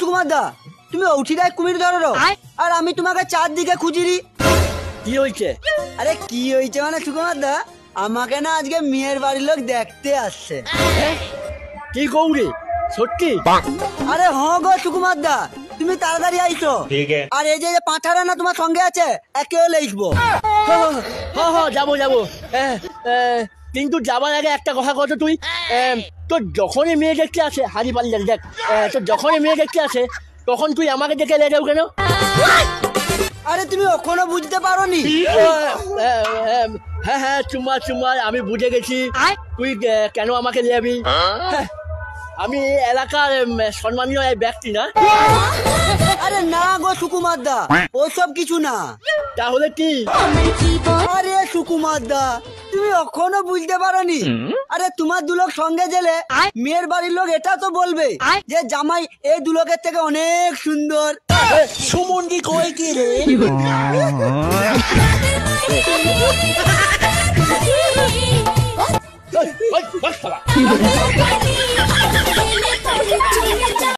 সুকুমার দা, তুমি উঠিটাই কুমির ধরো আর আমি তোমাকে চারদিকে খুঁজিরি। কি হয়েছে? আরে কি হয়েছে মানে সুকুমার দা, আমাকে না আজকে মেয়ের বাড়ির লোক দেখতে আসছে। কি কৌরে সত্যি? আরে হ্যাঁ গো সুকুমার দা, তুমি তাড়াতাড়ি আইছো। আর এই যে পাঁঠারা না তোমার সঙ্গে আছে, একেও লিখবো। হ্যাঁ যাবো যাবো। কিন্তু যাবার আগে একটা কথা কত, তুই তোর যখনই মেয়ে দেখতে আসে হারি পালি যান দেখ, তোর যখনই মেয়ে দেখতে আসে তখন তুই আমাকে দেখে লেগেও কেন? আরে তুমি এখনো বুঝতে পারোনি? হ্যাঁ চুম্মা আমি বুঝে গেছি। তুই কেন আমাকে যাবি? আমি এলাকার সম্মানীয় ব্যক্তি না? আরে না গো সুকুমার দা, ওসব কিছু না। তাহলে কি? আরে সুকুমার দা, তুমি এখনো বুঝতে পারোনি? আরে তোমার দুলোক সঙ্গে গেলে মেয়ের বাড়ির লোক এটা তো বলবে যে জামাই এই দুলোকের থেকে অনেক সুন্দর। সুমনকে কয় কি রে? ওই